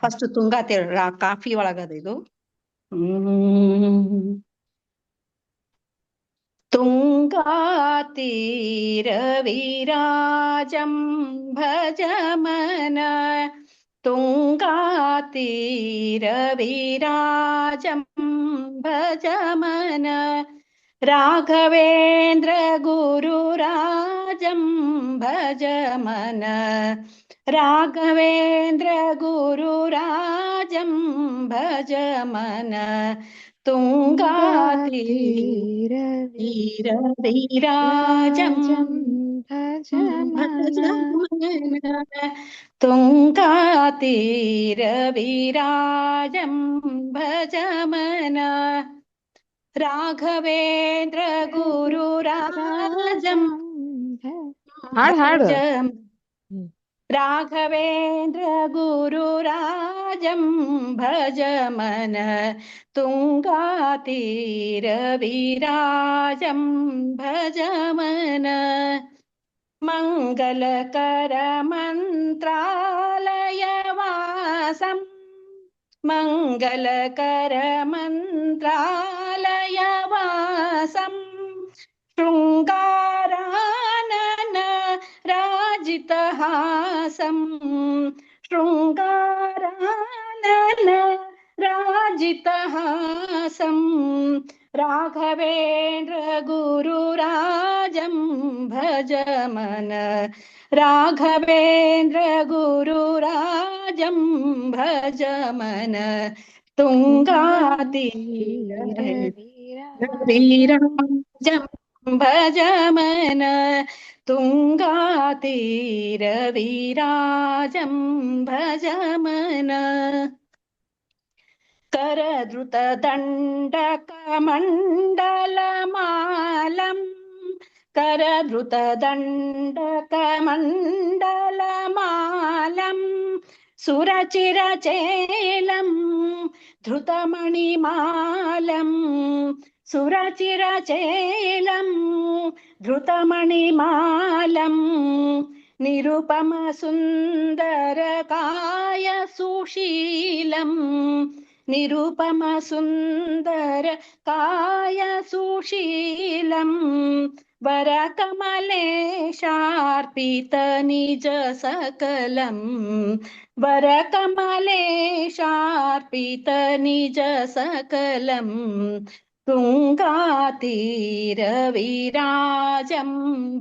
First Tunga coffee ಒಳಗದ ಇದು. ಹ್ಮ್ तुङ्गातीरविराजं भजमन तुङ्गातीरविराजं भजमन राघवेन्द्र गुरुराजं भजमन राघवेन्द्र गुरुराजं भजमन तुङ्गातीरविराजं भजमन तुङ्गातीरविराजं भजमन राघवेन्द्र गुरुराजं ಹಾಡು ಹಾಡು भजमन राघवेन्द्र गुरुराजं भजमन तुङ्गातीरविराजं भजमन मङ्गलकरमन्त्रालयवासं मङ्गलकरमन्त्रालयवासं शृङ्गारानन राजितहासं शृङ्गारानन राजितहासं राघवेन्द्र गुरुराजं भजमन राघवेन्द्र गुरुराजं भजमन तुङ्गातीरविराजं भजमन तुङ्गातीरविराजं भजमन करधृतदण्डकमण्डलमालं करधृतदण्डकमण्डलमालं सुरचिरचेलं धृतमणिमालं सुरचिरचेलं धृतमणिमालं निरुपमसुन्दरकाय सुशीलं निरुपमसुन्दरकाय सुशीलं वरकमलेशार्पितनिजसकलं वरकमलेशार्पितनिजसकलं तुङ्गातीरविराजं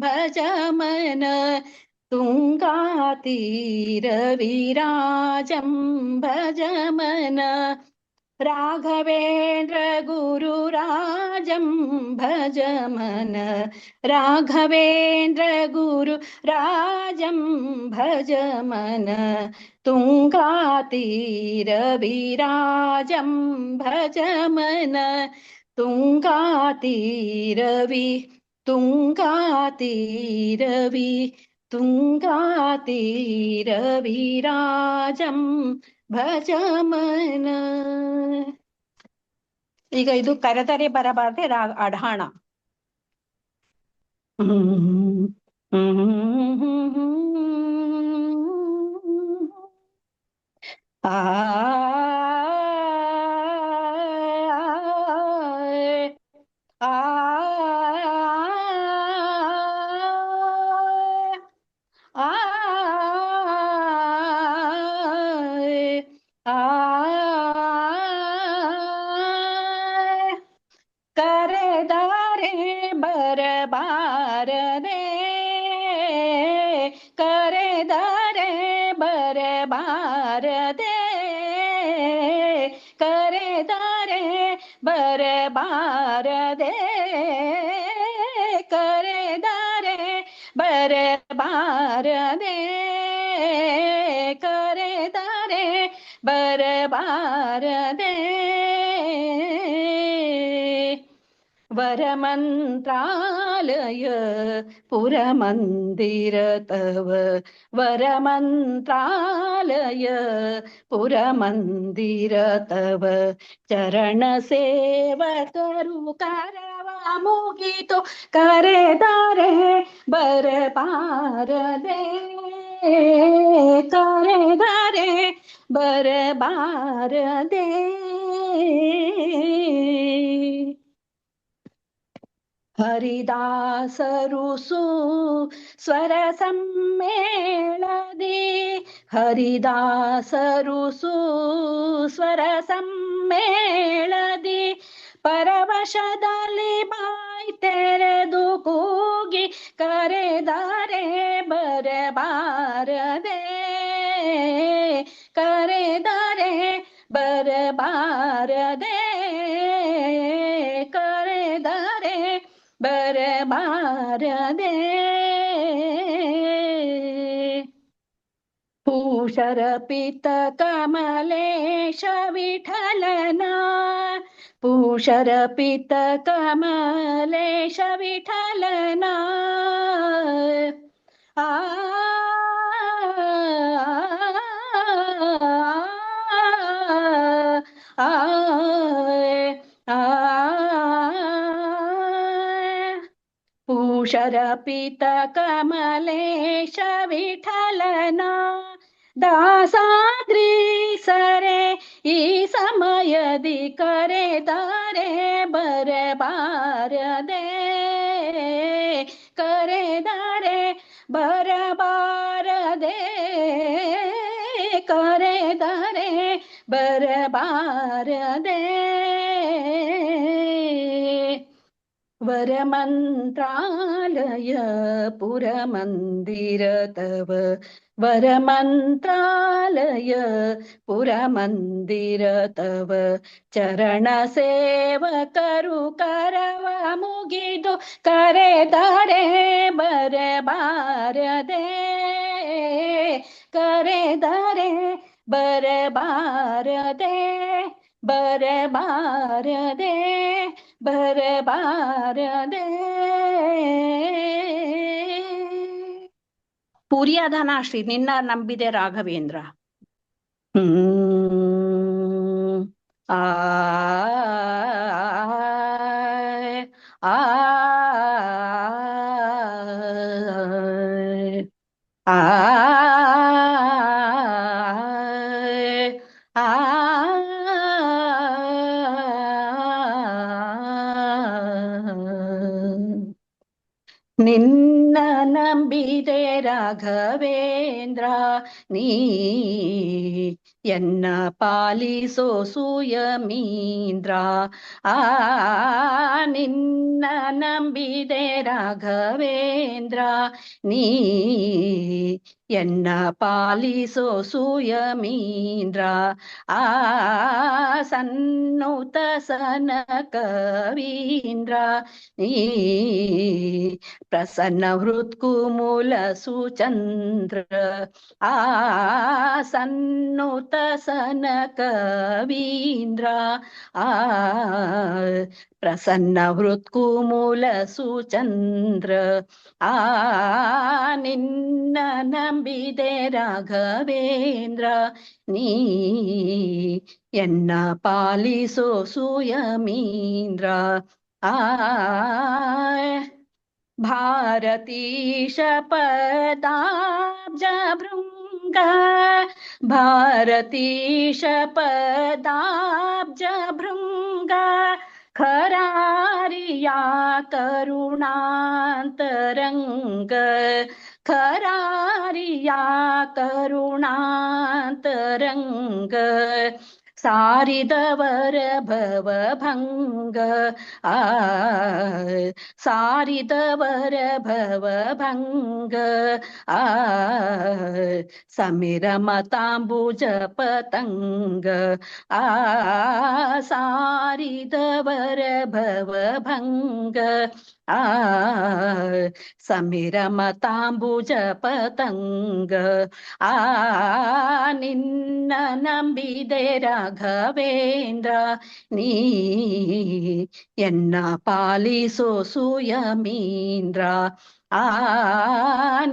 भजमन तुङ्गातीरविराजं भजमन राघवेन्द्र गुरुराजं भजमन राघवेन्द्र गुरुराजं भजमन तुङ्गातीरविराजं भजमन तुङ्गातीरविराजं ಭಜಮನ. ಈಗ ಇದು ಕರೆದರೆ ಬರಬಾರದೆ ಅಢಾಣ. ಆ ಕರೆದರೆ ಬರಬಾರದೆ ಕರೆದರೆ ಬರಬಾರದೆ ಕರೆದರೆ ಬರಬಾರದೆ ಕರೆದರೆ ಬರಬಾರದೆ ಕರೆದರೆ ಬರಬಾರದೆ वरमन्त्रालय पुरमन्दिर तव वरमन्त्रालय पुरमन्दिर तव चरण सेवकरु करव मुगितो करेदारे बरबारदे ಕರೆದರೆ ಬರಬಾರದೆ ಹರಿದಾಸರು ಸ್ವರ ಸಮ್ಮೇಳದಿ ಹರಿದಾಸರು ಸ್ವರ ಸಮ್ಮೇಳದಿ ಪರವಶದಲ್ಲಿ ಬಾಯಿ ತೆರೆದು ಕೂಗಿ ಕರೆದರೆ ಬರಬಾರದೆ ಕರೆದರೆ ಬರಬಾರದೆ ಕರೆದರೆ ಬರಬಾರದೆ ಪೂಷರ ಪಿತ ಕಮಲೇಶ ವಿಠಲನ ಪೂಷರ ಪಿತ ಕಮಲೇಶ ವಿಠಲನ ಆ ಪೂಷರ ಪಿತ ಕಮಲೇಶ ವಿಠಲನ ದಾಸಾದ್ರಿ ಸರೆ ಈ ಸಮಯದಿ ಕರೆದರೆ ಬರಬಾರದೆ ಕರೆದರೆ ಬರಬಾರದೆ ಕರೆದರೆ ಬರಬಾರದೆ ವರಮಂತ್ರಾಲಯ ಪುರಮಂದಿರ ತವ ವರಮಂತ್ರಾಲಯ ಪುರಮಂದಿರ ತವ ಚರಣ ಸೇವಕರು ಕರವ ಮುಗಿದು ಕರೆದರೆ ಬರಬಾರದೆ ಕರೆದರೆ ಬರಬಾರದೆ ಬರಬಾರದೆ ಬರಬಾರದೆ ಪೂರ್ಯಾಧನಾಶ್ರೀ ನಿನ್ನ ನಂಬಿದೆ ರಾಘವೇಂದ್ರ ಆ ಆ ಆ ನಿನ್ನ ನಂಬಿದೆ ರಾಘವೇಂದ್ರ ನೀ ಎನ್ನ ಪಾಲಿಸೋ ಸುಯಮೀಂದ್ರ ಆ ನಿನ್ನ ನಂಬಿದೆ ರಾಘವೇಂದ್ರ ನೀ ಎನ್ನ ಪಾಲಿಸೋ ಸುಯಮೀಂದ್ರ ಆ ಸನ್ನುತ ಸನ ಕವೀಂದ್ರ ನೀ ಪ್ರಸನ್ನ ಹೃತ್ಕುಮೂಲ ಸುಚಂದ್ರ ಆ ಸನ್ನುತ ಸನ ಕವೀಂದ್ರ ಆ ಪ್ರಸನ್ನ ಹೃತ್ಕುಮೂಲ ಸುಚಂದ್ರ ಆ ನಿನ್ನ ನಂಬಿದೆ ರಾಘವೇಂದ್ರ ನೀ ಎನ್ನ ಪಾಲಿಸೋ ಸುಯಮೀಂದ್ರ ಆ ಭಾರತೀಶ ಪದಾಬ್ಜ ಭೃಂಗ ಭಾರತೀಶ ಪದಾಬ್ಜ ಭೃಂಗ ಖರಾರಿಯಾ ಕರುಣಾಂತರಂಗ ಖರಾರಿಯಾ ಕರುಣಾಂತರಂಗ ಸಾರಿದವರ ಭವಭಂಗ ಆ ಸಾರಿದವರ ಭವಭಂಗ ಆ ಸಮಿರ ಮತಾಂಬುಜ ಪತಂಗ ಆ ಸಾರಿದವರ ಭವಭಂಗ ಆ ಸಮಿರ ಮತಾಂಬುಜ ಪತಂಗ ಆ ನಿನ್ನ ನಂಬಿದೆ ರಾಘವೇಂದ್ರ ನೀ ಎನ್ನ ಪಾಲಿಸೋ ಸುಯಮೀಂದ್ರ ಆ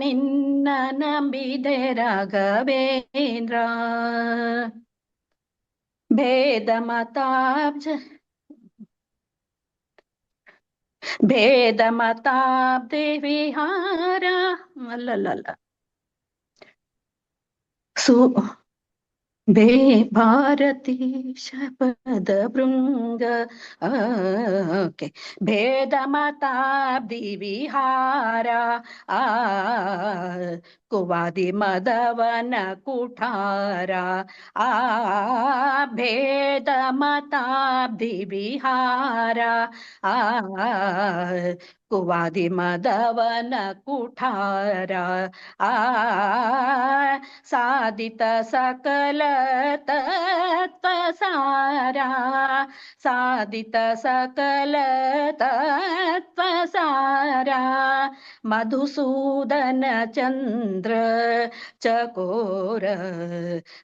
ನಿನ್ನ ನಂಬಿದೆ ರಾಘವೇಂದ್ರ ಭೇದ ಮತಾಬ್ಜ ಭೇದ ಮತಾಬ್ದೆ ವಿಹಾರ ಅಲ್ಲಲ್ಲ ಸು ಬೇ ಭಾರತಿ ಶಪದ ಭೃಂಗ ಓಕೆ ಭೇದ ಮತಾಬ್ದಿ ವಿಹಾರ ಆ ಕುವಾದಿ ಮದವನ ಕುಠಾರ ಆ ಭೇದ ಮತಾಬ್ದಿ ವಿಹಾರ ಆ ಕುವಾದಿ ಮದವನ ಕುಠಾರ ಆ ಸಾಧಿತ ಸಕಲ ತತ್ವಸಾರ ಸಾಧಿತ ಸಕಲ ತತ್ವಸಾರ ಮಧುಸೂದನ ಚಂದ್ರ ಚಕೋರ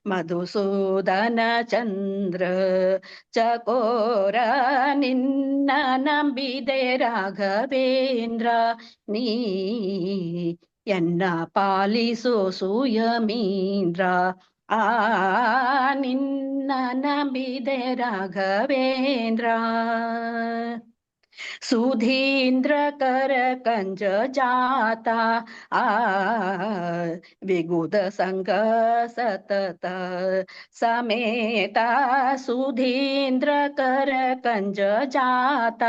ಮಧುಸೂದನ ಚಂದ್ರ ಚಕೋರ ನಿನ್ನ ನಂಬಿದೆ ರಾಘವೇಂದ್ರ ನೀ ಎನ್ನ ಪಾಲಿಸೋ ಸುಯಮೀಂದ್ರ ಆ ನಿನ್ನ ನಂಬಿದೆ ರಾಘವೇಂದ್ರ ಸುಧೀಂದ್ರ ಕರ ಕಂಜ ಜಾತ ಆ ವಿಗುದ ಸಂಗ ಸತತ ಸಮೇತ ಸುಧೀಂದ್ರ ಕರ ಕಂಜ ಜಾತ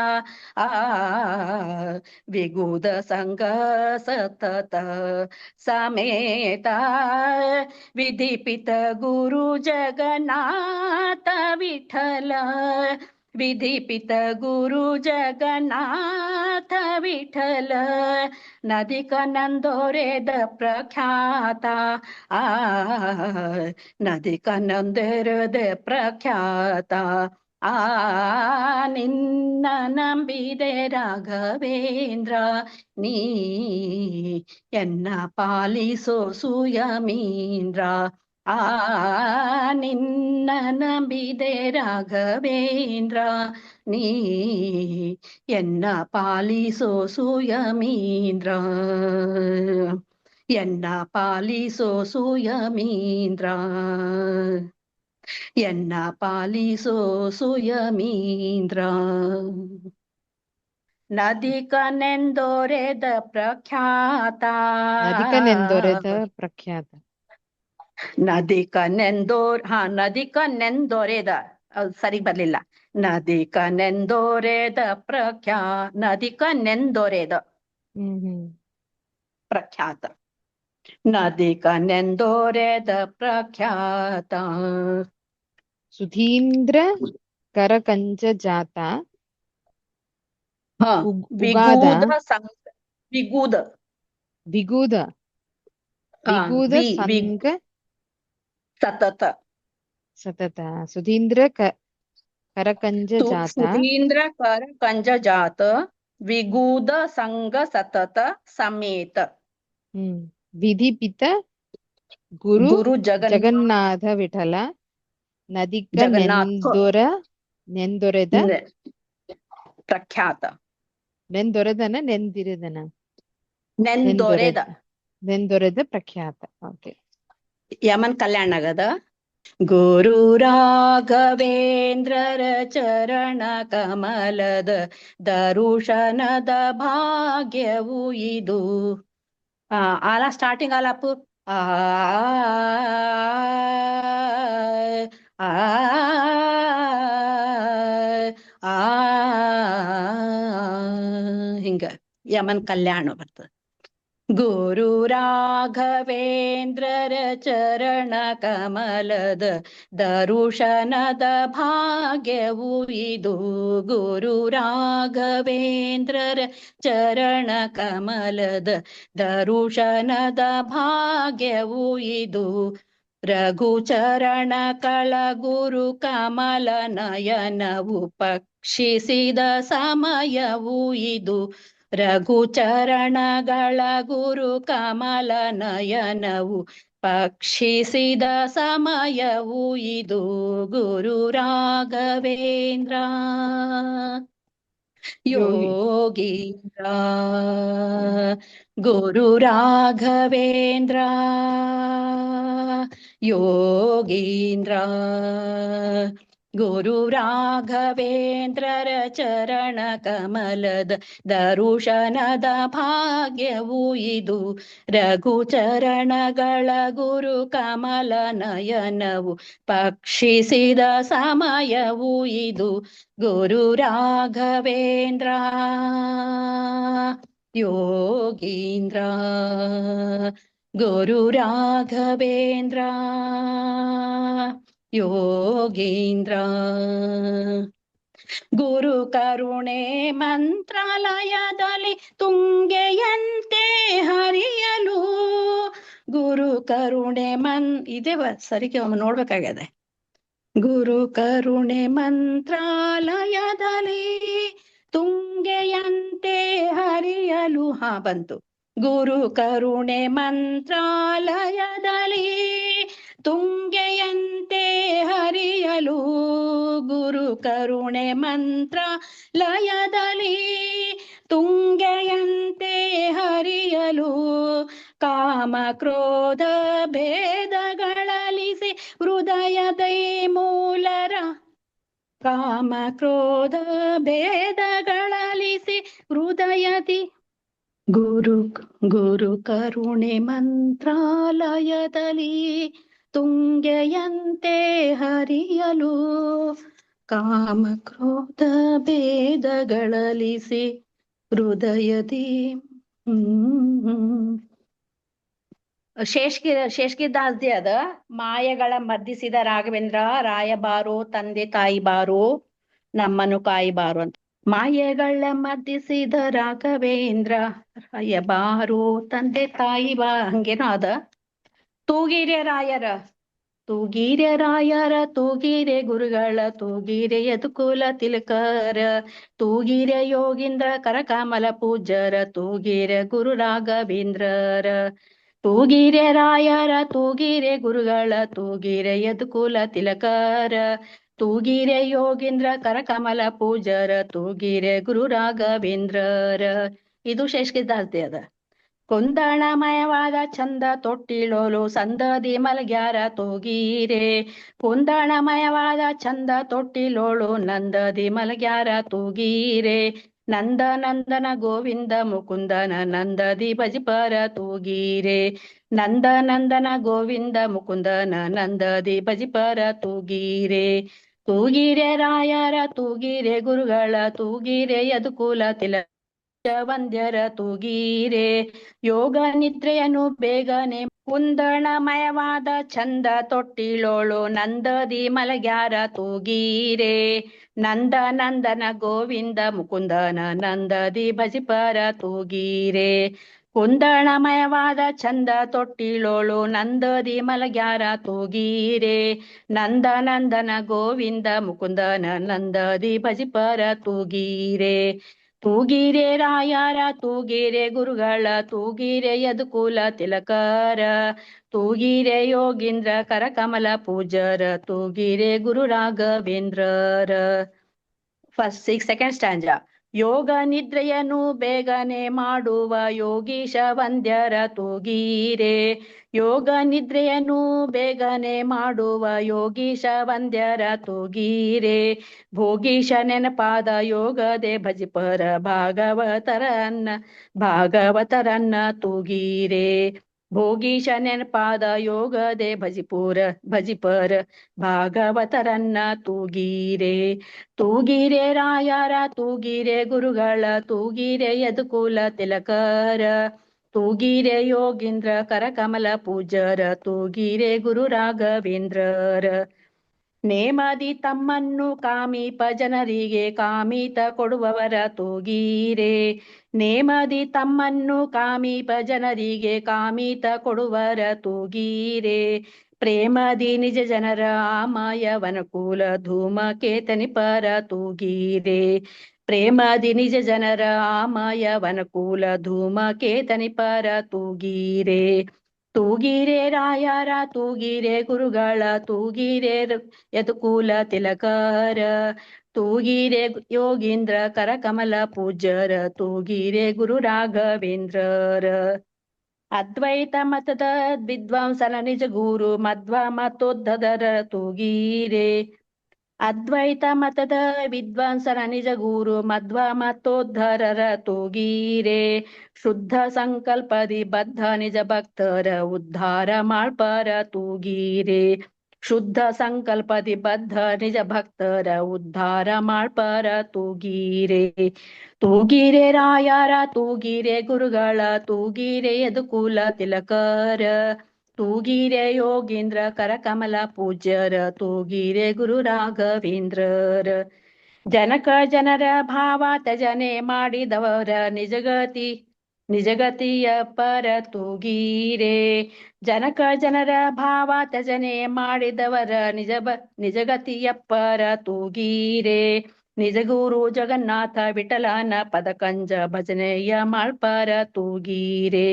ಆ ವಿಗುದ ಸಂಗ ಸತತ ಸಮೇತ ವಿಧಿಪಿತ ಗುರು ಜಗನ್ನಾಥ ವಿಠಲ ವಿಧಿಪಿತ ಗುರು ಜಗನ್ನಾಥ ವಿಠಲ ನದಿಕ ನಂದೋರೆದ ಪ್ರಖ್ಯಾತ ಆ ನದಿಕ ನಂದೊರೆದ ಪ್ರಖ್ಯಾತ ಆ ನಿನ್ನ ನಂಬಿದೆ ರಾಘವೇಂದ್ರ ನೀ ಎನ್ನ ಪಾಲಿಸೋ ಸುಯಮೀಂದ್ರ ಆ ನಿನ್ನ ನಂಬಿದೆ ರಾಘವೇಂದ್ರ ನೀ ಎನ್ನ ಪಾಲಿಸೋ ಸುಯಮೀಂದ್ರ ಎನ್ನ ಪಾಲಿಸೋ ಸುಯಮೀಂದ್ರ ಎನ್ನ ಪಾಲಿಸೋ ಸುಯಮೀಂದ್ರ ನದಿಕನೆಂದೊರೆದ ಪ್ರಖ್ಯಾತ ನದಿಕನೆಂದೊರೆದ ಪ್ರಖ್ಯಾತ ನದಿಕನೆಂದೊರೆದ ಸರಿ ಬರ್ಲಿಲ್ಲ ನದಿಕನೆಂದೊರೆದ ನದಿಕನೆಂದೊರೆದ ಪ್ರಖ್ಯಾತ ನದಿಕನೆಂದೊರೆದ ಪ್ರಖ್ಯಾತ ಸುಧೀಂದ್ರ ಕರಕಂಜ ಜಾತ ವಿಗೂದ ವಿಗೂದ ವಿಗೂದ ವಿಗೂದ ಸಂಗ ಸತತ ಸತತ ಸುಧೀಂದ್ರ ಕರಕಂಜ ಜಾತ ಸುಧೀಂದ್ರ ಕರಕಂಜ ಜಾತ ವಿಗೂದ ಸಂಗ ಸತತ ಸಮೇತ ವಿಧಿಪಿತ ಗುರು ಜಗನ್ನಾಥ ವಿಠಲ ನದಿಕ ನೆಂದೊರೆದ ಪ್ರಖ್ಯಾತ ನೆಂದೊರೆದನ ನೆಂದಿರದನ ನೆಂದೊರೆದ ಪ್ರಖ್ಯಾತ ಓಕೆ ಯಮನ್ ಕಲ್ಯಾಣ ಆಗದ ಗುರು ರಾಘವೇಂದ್ರರ ಚರಣ ಕಮಲದ ದರುಶನದ ಭಾಗ್ಯವು ಇದು ಆಲ ಸ್ಟಾರ್ಟಿಂಗ್ ಆಲಾಪು ಆ ಹಿಂಗ ಯಮನ್ ಕಲ್ಯಾಣ ಬರ್ತದೆ ಗುರು ರಾಘವೇಂದ್ರರ ಚರಣ ಕಮಲದ ದರುಶನದ ಭಾಗ್ಯವು ಇದು ಗುರು ರಾಘವೇಂದ್ರರ ಚರಣ ಕಮಲದ ದರುಶನದ ಭಾಗ್ಯವು ಇದು ರಘುಚರಣ ಕಳ ಗುರು ಕಮಲ ನಯನವು ಪಕ್ಷಿಸಿದ ಸಮಯವು ಇದು ರಘುಚರಣಗಳ ಗುರು ಕಮಲ ನಯನವು ಪಕ್ಷಿಸಿದ ಸಮಯವು ಇದು ಗುರು ರಾಘವೇಂದ್ರ ಯೋಗೀಂದ್ರ ಗುರು ರಾಘವೇಂದ್ರ ಯೋಗೀಂದ್ರ ಗುರು ರಾಘವೇಂದ್ರರ ಚರಣ ಕಮಲದ ದರುಶನದ ಭಾಗ್ಯವು ಇದು. ರಘು ಚರಣಗಳ ಗುರು ಕಮಲ ನಯನವು ಪಕ್ಷಿಸಿದ ಸಮಯವು ಇದು. ಗುರು ರಾಘವೇಂದ್ರ ಯೋಗೀಂದ್ರ, ಗುರು ರಾಘವೇಂದ್ರ ಯೋಗೀಂದ್ರ. ಗುರು ಕರುಣೆ ಮಂತ್ರಾಲಯದಲ್ಲಿ ತುಂಗೆಯಂತೆ ಹರಿಯಲು. ಗುರು ಕರುಣೆ ಇದೇ ಸರಿಗೆ ಒಮ್ಮೆ ನೋಡ್ಬೇಕಾಗಿದೆ. ಗುರು ಕರುಣೆ ಮಂತ್ರಾಲಯದಲ್ಲಿ ತುಂಗೆಯಂತೆ ಹರಿಯಲು. ಬಂತು. ಗುರು ಕರುಣೆ ಮಂತ್ರಾಲಯದಲ್ಲಿ ತುಂಗೆಯಂತೆ ಹರಿಯಲು. ಗುರು ಕರುಣೆ ಮಂತ್ರಾಲಯದಲ್ಲಿ ತುಂಗೆಯಂತೆ ಹರಿಯಲು. ಕಾಮ ಕ್ರೋಧ ಭೇದಗಳಲಿಸಿ ಹೃದಯದೈ ಮೂಲರ. ಕಾಮ ಕ್ರೋಧ ಭೇದಗಳಲಿಸಿ ಹೃದಯದಿ. ಗುರು ಕರುಣೆ ಮಂತ್ರಾಲಯದಲ್ಲಿ ತುಂಗೆಯಂತೆ ಹರಿಯಲು. ಕಾಮ ಕ್ರೋಧ ಭೇದಗಳಲಿಸಿ ಹೃದಯದಿ. ಶೇಷ್ಗಿದಾಸ್ದಿ ಅದ. ಮಾಯಗಳ ಮದ್ದಿಸಿದ ರಾಘವೇಂದ್ರ ರಾಯ ಬಾರೋ ತಂದೆ ತಾಯಿ ಬಾರೋ ನಮ್ಮನ್ನು ಕಾಯಿ ಬಾರೋ ಅಂತ. ಮಾಯಗಳ ಮದ್ದಿಸಿದ ರಾಘವೇಂದ್ರ ರಾಯ ಬಾರೋ ತಂದೆ ತಾಯಿ ಬಾ, ಹಂಗೇನೋ ಅದ. ತೂಗಿರೆ ರಾಯರ, ತೂಗಿರೆ ರಾಯರ, ತೂಗಿರೆ ಗುರುಗಳ, ತೂಗಿರೆ ಯದುಕುಲ ತಿಲಕರ, ತೂಗಿರೆ ಯೋಗೀಂದ್ರ ಕರಕಮಲ ಪೂಜ್ಯರ, ತೂಗಿರೆ ಗುರು ರಾಘವೇಂದ್ರರ. ತೂಗಿರೆ ರಾಯರ, ತೂಗಿರೆ ಗುರುಗಳ, ತೂಗಿರೆ ಯದುಕುಲ ತಿಲಕರ, ತೂಗಿರೆ ಯೋಗೀಂದ್ರ ಕರಕಮಲ ಪೂಜ್ಯರ, ತೂಗಿರೆ ಗುರು ರಾಘವೇಂದ್ರರ. ಇದು ಶೇಷ್ಗಿದಾಸ್ದಿ ಅದ. ಕುಂದಣಮಯವಾದ ಚಂದ ತೊಟ್ಟಿಳೋಲು ಸಂದದಿ ಮಲಗ್ಯಾರ ತೂಗೀರೆ. ಕುಂದಣಮಯವಾದ ಚಂದ ತೊಟ್ಟಿಲೋಳು ನಂದದಿ ಮಲಗ್ಯಾರ ತೂಗೀರೆ. ನಂದ ನಂದನ ಗೋವಿಂದ ಮುಕುಂದನ ನಂದದಿ ಭಜಿಪರ ತೂಗೀರೆ. ನಂದ ನಂದನ ಗೋವಿಂದ ಮುಕುಂದನ ನಂದದಿ ಭಜಿಪರ ತೂಗೀರೆ. ತೂಗಿರೆ ರಾಯರ, ತೂಗಿರೆ ಗುರುಗಳ, ತೂಗಿರೆ ಯದುಕುಲ ತಿಲಕ ವಂದ್ಯರ, ತೂಗೀರೆ ಯೋಗ ನಿದ್ರೆಯನ್ನು ಬೇಗನೆ. ಕುಂದಣಮಯವಾದ ಚಂದ ತೊಟ್ಟಿಳೋಳು ನಂದದಿ ಮಲಗ್ಯಾರ ತೂಗೀರೆ. ನಂದ ನಂದನ ಗೋವಿಂದ ಮುಕುಂದನ ನಂದದಿ ಭಜಿಪರ ತೂಗೀರೆ. ಕುಂದಣಮಯವಾದ ಚಂದ ತೊಟ್ಟಿಳೋಳು ನಂದದಿ ಮಲಗ್ಯಾರ ತೂಗೀರೆ. ನಂದ ನಂದನ ಗೋವಿಂದ ಮುಕುಂದನ ನಂದದಿ ಭಜಿಪರ ತೂಗೀರೆ. ತೂಗಿರೆ ರಾಯರ, ತೂಗಿರೆ ಗುರುಗಳ, ತೂಗಿರೆ ಯದುಕುಲ ತಿಲಕರ, ತೂಗಿರೆ ಯೋಗೀಂದ್ರ ಕರಕಮಲ ಪೂಜ್ಯರ, ತೂಗಿರೆ ಗುರು ರಾಘವೇಂದ್ರರ. ಸೆಕೆಂಡ್ ಸ್ಟ್ಯಾಂಜಾ. ಯೋಗ ನಿದ್ರೆಯನ್ನು ಬೇಗನೆ ಮಾಡುವ ಯೋಗೀಶ ವಂದ್ಯರ ತೂಗೀರೆ. ಯೋಗ ನಿದ್ರೆಯನ್ನು ಬೇಗನೆ ಮಾಡುವ ಯೋಗೀಶ ವಂದ್ಯರ ತೂಗೀರೆ. ಭೋಗೀಶ ನೆನಪಾದ ಯೋಗದೆ ಭಜಿಪರ ಭಾಗವತರನ್ನ ತೂಗೀರೆ. ಭೋಗೀಶ ನೆನಪಾದ ಯೋಗದೆ ಭಜಿಪರ ಭಾಗವತರನ್ನ ತೂಗೀರೆ. ತೂಗಿರೆ ರಾಯರ, ತೂಗಿರೆ ಗುರುಗಳ, ತೂಗಿರೆ ಯದುಕುಲ ತಿಲಕರ, ತೂಗಿರೆ ಯೋಗೀಂದ್ರ ಕರಕಮಲ ಪೂಜ್ಯರ, ತೂಗಿರೆ ಗುರು ರಾಘವೇಂದ್ರರ. ನೇಮದಿ ತಮ್ಮನ್ನು ಕಾಮೀಪ ಜನರಿಗೆ ಕಾಮಿತ ಕೊಡುವವರ ತೂಗೀರೆ. ನೇಮದಿ ತಮ್ಮನ್ನು ಕಾಮೀಪ ಜನರಿಗೆ ಕಾಮಿತ ಕೊಡುವರ ತೂಗೀರೆ. ಪ್ರೇಮದಿ ನಿಜ ಜನರ ಆಮಾಯವನಕೂಲ ಧೂಮಕೇತನಿಪರ ತೂಗೀರೆ. ಪ್ರೇಮದಿ ನಿಜ ಜನರ ಆಮಾಯವನಕೂಲ ಧೂಮಕೇತನಿಪರ ತೂಗೀರೆ. ತೂಗಿರೆ ರಾಯರ, ತೂಗಿರೆ ಗುರುಗಳ, ತೂಗಿರೆ ಯದುಕುಲ ತಿಲಕರ, ತೂಗಿರೆ ಯೋಗೀಂದ್ರ ಕರಕಮಲ ಪೂಜ್ಯರ, ತೂಗಿರೆ ಗುರು ರಾಘವೇಂದ್ರರ. ಅದ್ವೈತ ಮತದ ವಿದ್ವಾಂಸನ ನಿಜ ಗುರು ಮಧ್ವ ಮತೋದ್ಧತರ ತೂಗೀರೆ. ಅದ್ವೈತ ಮತದ ವಿದ್ವಾಂಸರ ನಿಜ ಗುರು ಮಧ್ವ ಮತೋದ್ಧರರ ತೂಗೀರೆ ಶುದ್ಧ ಸಂಕಲ್ಪದಿ ಬದ್ಧ ನಿಜ ಭಕ್ತರ ಉದ್ಧಾರ ಮಾಡ್ಪರ ತೂಗೀರೆ ಶುದ್ಧ ಸಂಕಲ್ಪದಿ ಬದ್ಧ ನಿಜ ಭಕ್ತರ ಉದ್ಧಾರ ಮಾಡ್ಪರ ತೂಗೀರೆ ತೂಗೀರೆ ರಾಯರ ತೂಗೀರೆ ಗುರುಗಳ ತೂಗೀರೆ ಯದುಕುಲ ತಿಲಕರ ತೂಗೀರೆ ಯೋಗೀಂದ್ರ ಕರಕಮಲ ಪೂಜ್ಯರ ತೂಗೀರೆ ಗುರು ರಾಘವೇಂದ್ರರ ಜನಕ ಜನರ ಭಾವ ತ್ಯಜನೆ ಮಾಡಿದವರ ನಿಜಗತಿಯ ಪರ ತೂಗೀರೆ ಜನಕ ಜನರ ಭಾವ ತ್ಯಜನೆ ಮಾಡಿದವರ ನಿಜಗತಿಯ ಪರ ತೂಗೀರೆ ನಿಜಗುರು ಜಗನ್ನಾಥ ವಿಠಲನ ಪದಕಂಜ ಭಜನೆಯ ಮಾಳ್ಪರ ತೂಗೀರೆ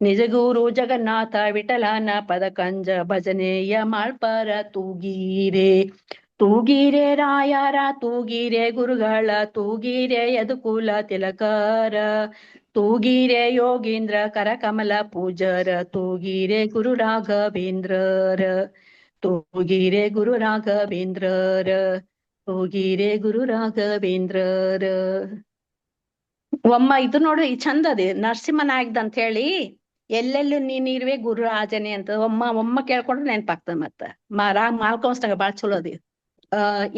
ನಿಜಗುರು ಜಗನ್ನಾಥ ವಿಠಲನ ಪದಕಂಜ ಭಜನೆಯ ಮಾಳ್ಪರ ತೂಗೀರೆ ತೂಗೀರೆ ರಾಯರ ತೂಗೀರೆ ಗುರುಗಳ ತೂಗೀರೆ ಯದುಕುಲ ತಿಲಕರ ತೂಗೀರೆ ಯೋಗೀಂದ್ರ ಕರಕಮಲ ಪೂಜರ ತೂಗೀರೆ ಗುರು ರಾಘವೇಂದ್ರರ ತೂಗೀರೆ ಗುರು ರಾಘವೇಂದ್ರರ ತೂಗೀರೆ ಗುರು ರಾಘವೇಂದ್ರರ ಒಮ್ಮ ಇದು ನೋಡು ಈ ಚಂದ ಅದೇ ನರಸಿಂಹನಾಯಕದ ಅಂತ ಹೇಳಿ ಎಲ್ಲೆಲ್ಲೂ ನೀನಿರುವೆ ಗುರು ರಾಜನೇ ಅಂತ ಒಮ್ಮ ಕೇಳ್ಕೊಂಡ್ರೆ ನೆನಪಾಗ್ತದ ಮತ್ತ ರಾಗ ಮಾಲ್ಕೊಂಸ್ನಾಗ ಬಾಳ ಚಲೋ ಅದಿ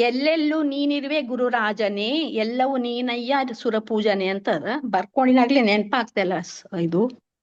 ಎಲ್ಲೆಲ್ಲೂ ನೀನಿರುವೆ ಗುರು ರಾಜನೇ ಎಲ್ಲವೂ ನೀನಯ್ಯ ಸುರ ಪೂಜನೆ ಅಂತ ಬರ್ಕೊಂಡಿನಾಗ್ಲಿ ನೆನಪಾಗ್ತಲ್ಲ ಇದು